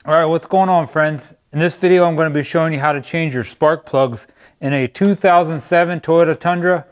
All right, what's going on, friends? In this video, I'm going to be showing you how to change your spark plugs in a 2007 Toyota Tundra.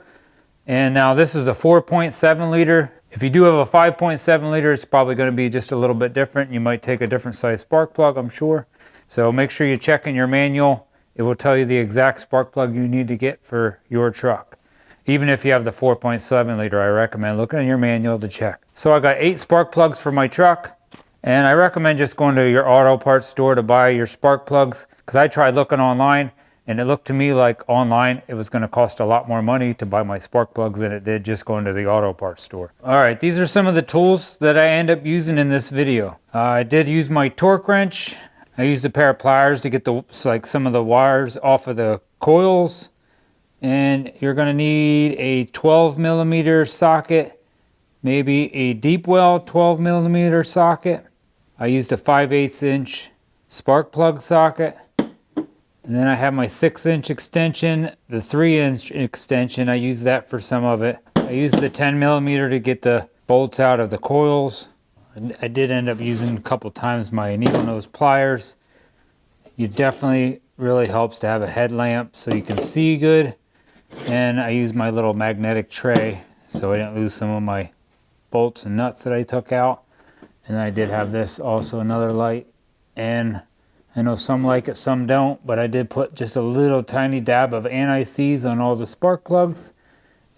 And now this is a 4.7 liter. If you do have a 5.7 liter, it's probably going to be just a little bit different. You might take a different size spark plug, I'm sure. So make sure you check in your manual. It will tell you the exact spark plug you need to get for your truck. Even if you have the 4.7 liter, I recommend looking in your manual to check. So I got 8 spark plugs for my truck. And I recommend just going to your auto parts store to buy your spark plugs, because I tried looking online and it looked to me like online it was going to cost a lot more money to buy my spark plugs than it did just going to the auto parts store. Alright, these are some of the tools that I end up using in this video. I did use my torque wrench. I used a pair of pliers to get some of the wires off of the coils. And you're going to need a 12 millimeter socket, maybe a deep well 12 millimeter socket. I used a 5/8 inch spark plug socket. And then I have my 6-inch extension, the 3-inch extension. I used that for some of it. I used the 10 millimeter to get the bolts out of the coils. I did end up using a couple times my needle nose pliers. It definitely really helps to have a headlamp so you can see good. And I used my little magnetic tray so I didn't lose some of my bolts and nuts that I took out. And I did have this also, another light. And I know some like it, some don't, but I did put just a little tiny dab of anti-seize on all the spark plugs.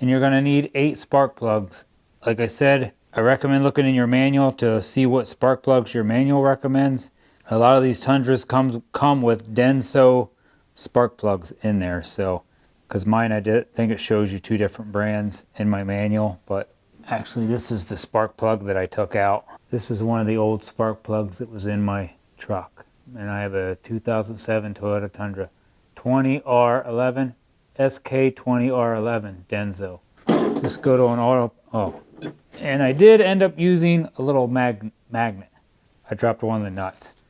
And you're going to need 8 spark plugs. Like I said, I recommend looking in your manual to see what spark plugs your manual recommends. A lot of these Tundras come with Denso spark plugs in there. So, because mine, I did think it shows you 2 different brands in my manual, but actually this is the spark plug that I took out. This is one of the old spark plugs that was in my truck. And I have a 2007 Toyota Tundra 20R11 SK20R11 Denso. Just go to an auto. And I did end up using a little magnet. I dropped one of the nuts.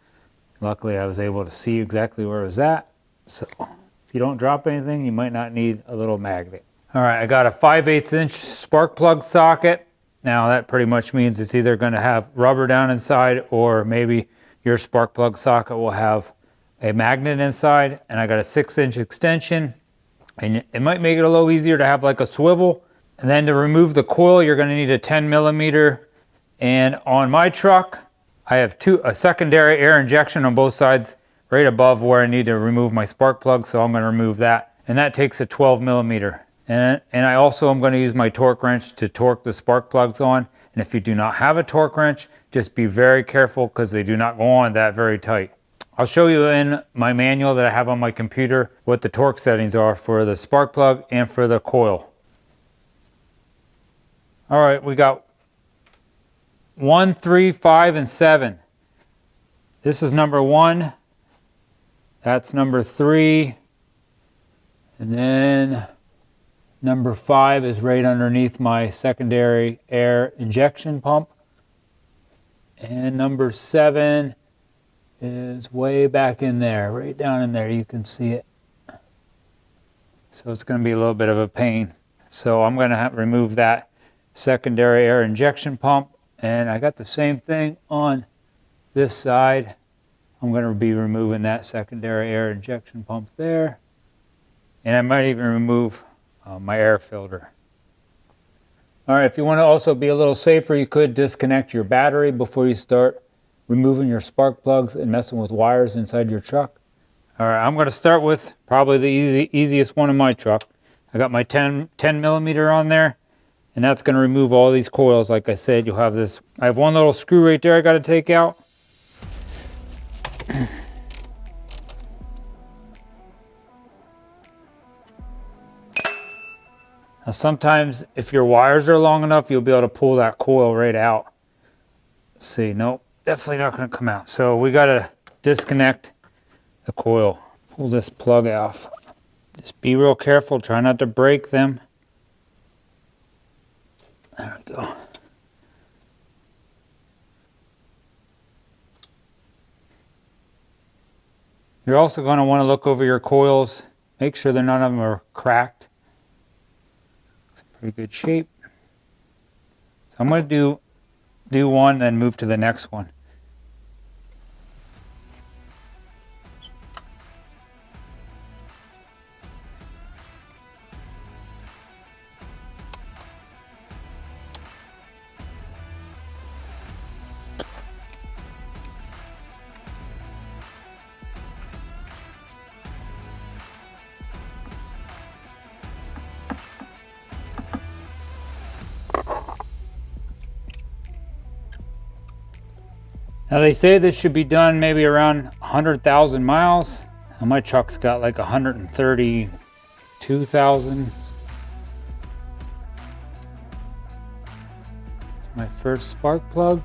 Luckily I was able to see exactly where it was at. So if you don't drop anything, you might not need a little magnet. All right, I got a 5/8 inch spark plug socket. Now that pretty much means it's either going to have rubber down inside, or maybe your spark plug socket will have a magnet inside. And I got a 6-inch extension, and it might make it a little easier to have like a swivel. And then to remove the coil, you're going to need a 10 millimeter. And on my truck, I have a secondary air injection on both sides, right above where I need to remove my spark plug. So I'm going to remove that. And that takes a 12 millimeter. And I also am going to use my torque wrench to torque the spark plugs on. And if you do not have a torque wrench, just be very careful, because they do not go on that very tight. I'll show you in my manual that I have on my computer what the torque settings are for the spark plug and for the coil. All right, we got 1, 3, 5, and 7. This is number 1. That's number 3. And then number 5 is right underneath my secondary air injection pump. And number 7 is way back in there, right down in there. You can see it. So it's going to be a little bit of a pain. So I'm going to remove that secondary air injection pump. And I got the same thing on this side. I'm going to be removing that secondary air injection pump there. And I might even remove my air filter. All right, if you want to also be a little safer, you could disconnect your battery before you start removing your spark plugs and messing with wires inside your truck. All right, I'm going to start with probably the easiest one in my truck. I got my 10 millimeter on there, and that's going to remove all these coils. Like I said, you'll have this. I have one little screw right there I got to take out. Now sometimes if your wires are long enough, you'll be able to pull that coil right out. Let's see, nope, definitely not going to come out. So we got to disconnect the coil. Pull this plug off. Just be real careful, try not to break them. There we go. You're also going to want to look over your coils. Make sure that none of them are cracked. It's in pretty good shape. So I'm going to do one, then move to the next one. Now they say this should be done maybe around 100,000 miles. Now my truck's got like 132,000. My first spark plug.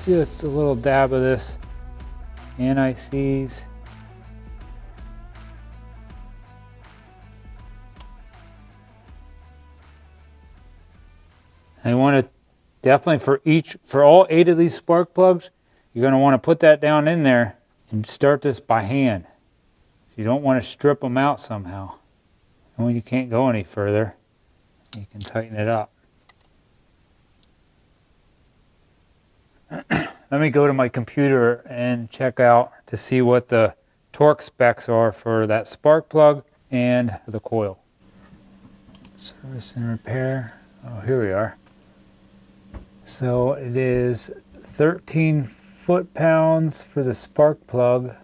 Just a little dab of this anti-seize. And you want to definitely for all 8 of these spark plugs, you're going to want to put that down in there and start this by hand. You don't want to strip them out somehow. And when you can't go any further, you can tighten it up. Let me go to my computer and check out to see what the torque specs are for that spark plug and the coil. Service and repair. Oh, here we are. So it is 13 foot-pounds for the spark plug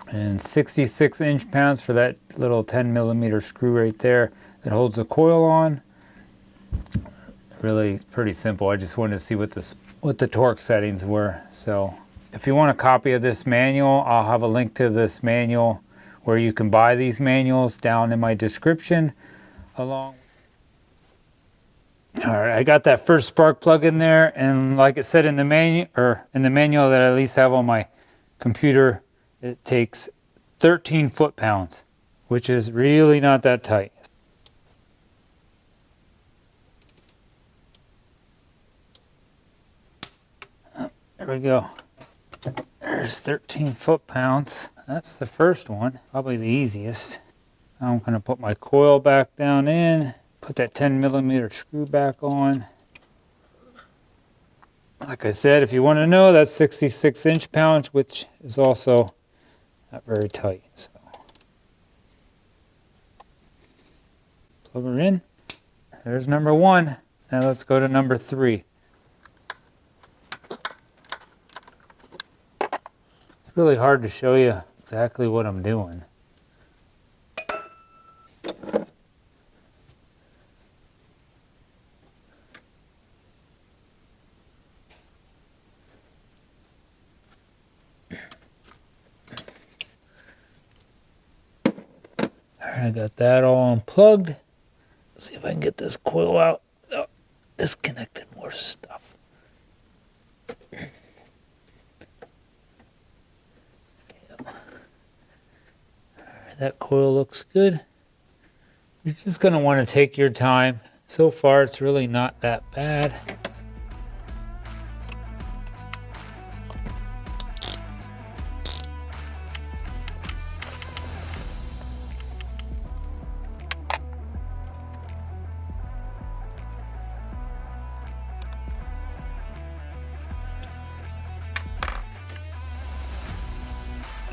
and 66 inch-pounds for that little 10mm screw right there that holds the coil on. Really pretty simple. I just wanted to see what the torque settings were. So if you want a copy of this manual, I'll have a link to this manual where you can buy these manuals down in my description. All right, I got that first spark plug in there, and like it said in the manual that I at least have on my computer, it takes 13 foot-pounds, which is really not that tight. Oh, there we go. There's 13 foot-pounds. That's the first one, probably the easiest. Now I'm going to put my coil back down in. Put that 10mm screw back on. Like I said, if you want to know, that's 66 inch-pounds, which is also not very tight. So plug her in. There's number 1. Now let's go to number 3. It's really hard to show you exactly what I'm doing. I got that all unplugged. Let's see if I can get this coil out without disconnecting more stuff. Yep. All right, that coil looks good. You're just going to want to take your time. So far, it's really not that bad.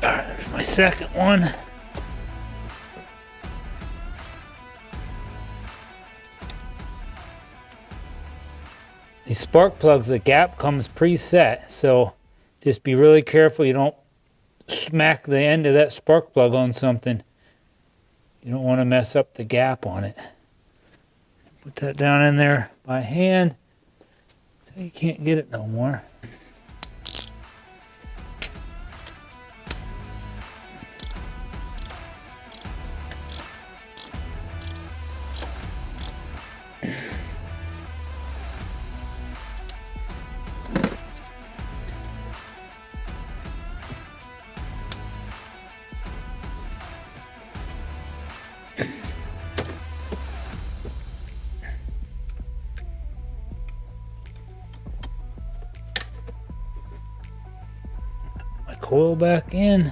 Alright, there's my second one. These spark plugs, the gap comes preset, so just be really careful you don't smack the end of that spark plug on something. You don't want to mess up the gap on it. Put that down in there by hand so you can't get it no more. Coil back in.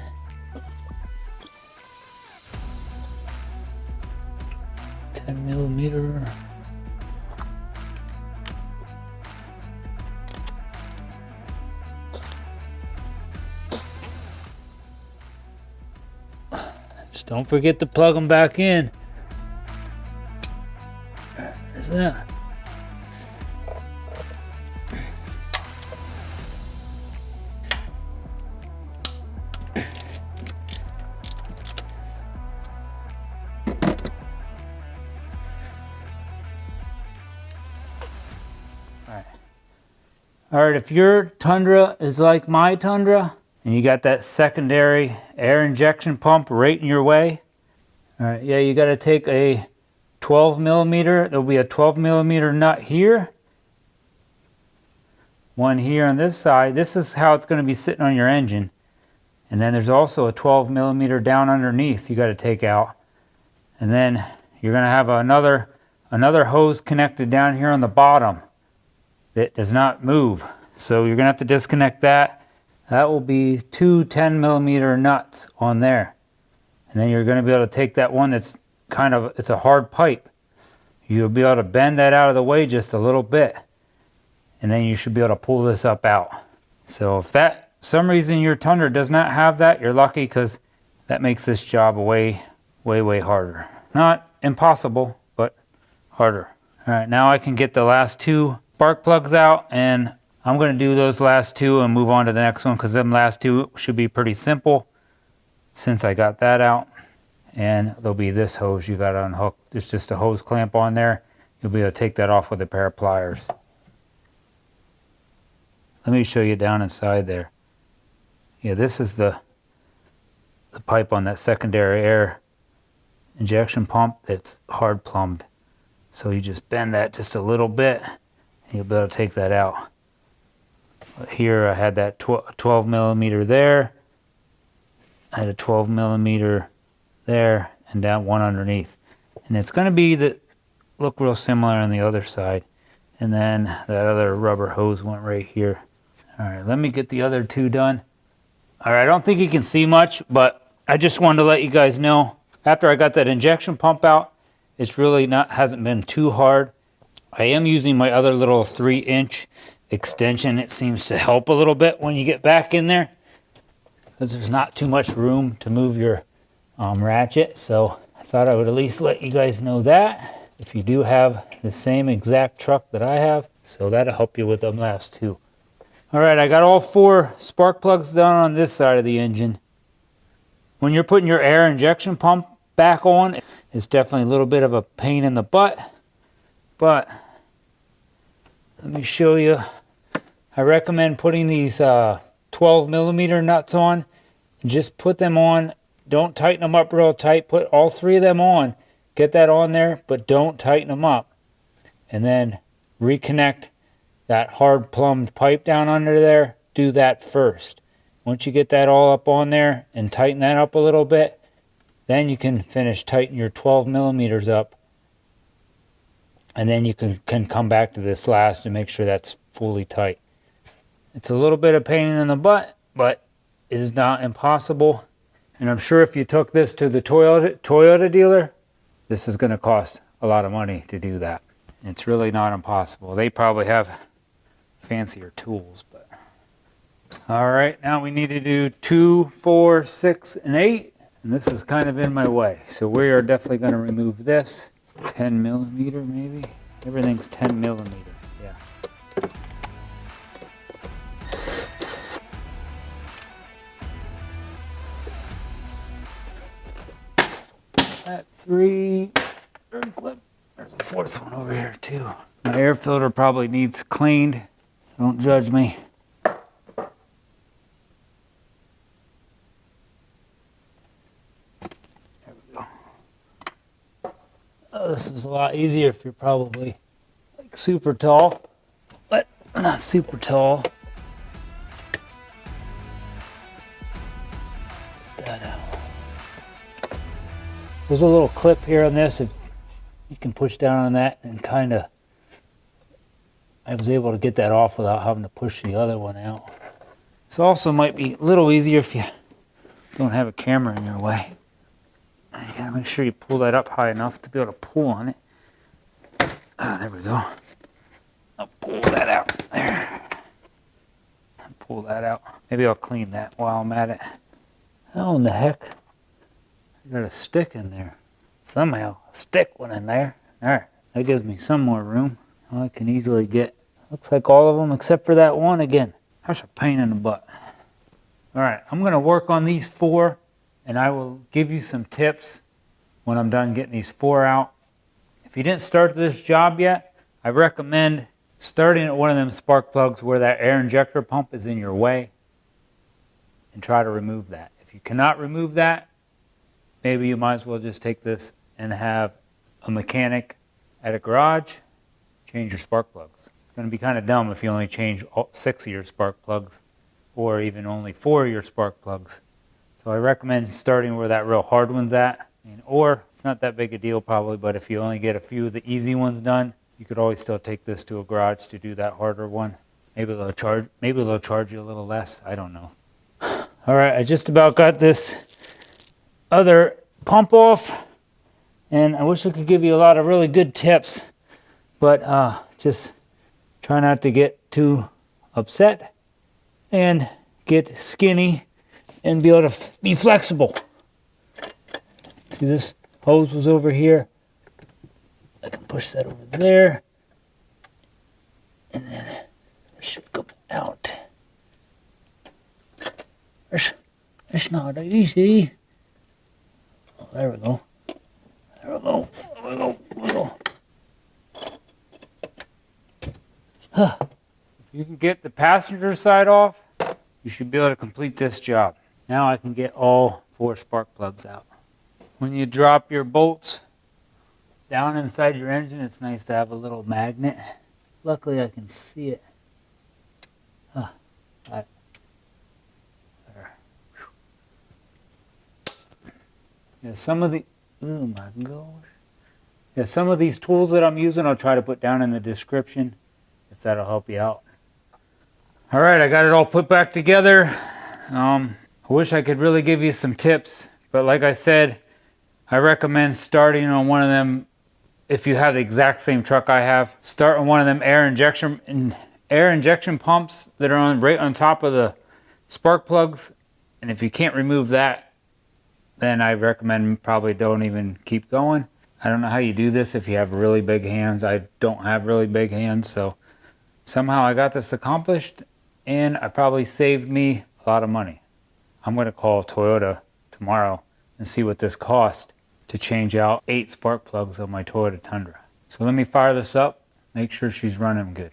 $10mm. Just don't forget to plug them back in. There's that. All right, if your Tundra is like my Tundra, and you got that secondary air injection pump right in your way, all right, yeah, you got to take a 12 millimeter. There'll be a 12 millimeter nut here, one here on this side. This is how it's going to be sitting on your engine. And then there's also a 12 millimeter down underneath you got to take out. And then you're going to have another hose connected down here on the bottom that does not move. So you're going to have to disconnect that. That will be two 10 millimeter nuts on there. And then you're going to be able to take that one that's it's a hard pipe. You'll be able to bend that out of the way just a little bit. And then you should be able to pull this up out. So if that, for some reason your Tundra does not have that, you're lucky, because that makes this job way, way, way harder. Not impossible, but harder. All right, now I can get the last two spark plugs out, and I'm going to do those last two and move on to the next one, because them last two should be pretty simple since I got that out. And there'll be this hose you got to unhook. There's just a hose clamp on there. You'll be able to take that off with a pair of pliers. Let me show you down inside there. Yeah, this is the pipe on that secondary air injection pump that's hard plumbed. So you just bend that just a little bit, and you'll be able to take that out. But here I had that 12 millimeter there. I had a 12 millimeter there, and down one underneath. And it's going to be look real similar on the other side. And then that other rubber hose went right here. All right, let me get the other two done. All right, I don't think you can see much, but I just wanted to let you guys know, after I got that injection pump out, it's really hasn't been too hard. I am using my other little 3-inch extension. It seems to help a little bit when you get back in there, because there's not too much room to move your ratchet. So I thought I would at least let you guys know that, if you do have the same exact truck that I have. So that'll help you with them last two. All right, I got all 4 spark plugs done on this side of the engine. When you're putting your air injection pump back on, it's definitely a little bit of a pain in the butt. But let me show you. I recommend putting these 12 millimeter nuts on. Just put them on. Don't tighten them up real tight. Put all 3 of them on. Get that on there, but don't tighten them up. And then reconnect that hard plumbed pipe down under there. Do that first. Once you get that all up on there and tighten that up a little bit, then you can tighten your 12 millimeters up. And then you can come back to this last and make sure that's fully tight. It's a little bit of pain in the butt, but it is not impossible. And I'm sure if you took this to the Toyota dealer, this is going to cost a lot of money to do that. It's really not impossible. They probably have fancier tools, but all right, now we need to do 2, 4, 6, and 8, and this is kind of in my way. So we are definitely going to remove this. 10 millimeter maybe. Everything's 10 millimeter. Yeah. That 3 third clip. There's a 4th one over here too. My air filter probably needs cleaned. Don't judge me. There we go. Oh, this is a lot easier if you're probably like super tall, but not super tall. Get that out. There's a little clip here on this. If you can push down on that and kind of, I was able to get that off without having to push the other one out. This also might be a little easier if you don't have a camera in your way. You gotta make sure you pull that up high enough to be able to pull on it. There we go. I'll pull that out there. Pull that out. Maybe I'll clean that while I'm at it. How in the heck? I got a stick in there. Somehow a stick went in there. Alright, that gives me some more room. I can easily get, looks like all of them except for that one again. That's a pain in the butt. Alright, I'm going to work on these 4, and I will give you some tips when I'm done getting these 4 out. If you didn't start this job yet, I recommend starting at one of them spark plugs where that air injector pump is in your way, and try to remove that. If you cannot remove that, maybe you might as well just take this and have a mechanic at a garage change your spark plugs. It's going to be kind of dumb if you only change all 6 of your spark plugs, or even only 4 of your spark plugs. So I recommend starting where that real hard one's at. Or it's not that big a deal probably, but if you only get a few of the easy ones done, you could always still take this to a garage to do that harder one. Maybe they'll charge you a little less. I don't know. All right, I just about got this other pump off, and I wish I could give you a lot of really good tips, but just try not to get too upset and get skinny and be able to be flexible. See, this hose was over here. I can push that over there, and then it should go out. It's not easy. Oh, there we go. There we go. There we go. There we go. Huh. If you can get the passenger side off, you should be able to complete this job. Now I can get all 4 spark plugs out. When you drop your bolts down inside your engine, it's nice to have a little magnet. Luckily I can see it. Huh. There. Yeah, some of the, oh my gosh. Yeah, some of these tools that I'm using, I'll try to put down in the description if that'll help you out. All right, I got it all put back together. I wish I could really give you some tips, but like I said, I recommend starting on one of them. If you have the exact same truck I have, start on one of them air injection pumps that are right on top of the spark plugs. And if you can't remove that, then I recommend probably don't even keep going. I don't know how you do this if you have really big hands. I don't have really big hands, so somehow I got this accomplished, and it probably saved me a lot of money. I'm going to call Toyota tomorrow and see what this cost to change out 8 spark plugs on my Toyota Tundra. So let me fire this up, make sure she's running good.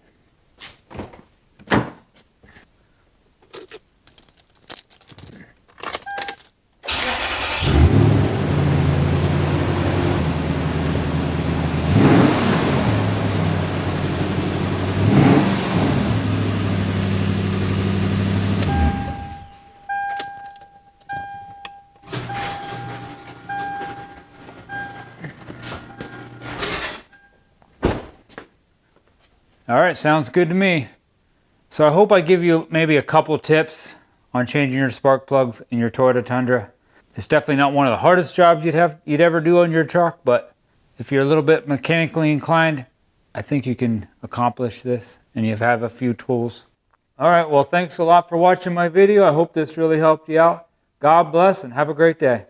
All right, sounds good to me. So I hope I give you maybe a couple tips on changing your spark plugs in your Toyota Tundra. It's definitely not one of the hardest jobs you'd ever do on your truck, but if you're a little bit mechanically inclined, I think you can accomplish this, and you have a few tools. All right, well, thanks a lot for watching my video. I hope this really helped you out. God bless and have a great day.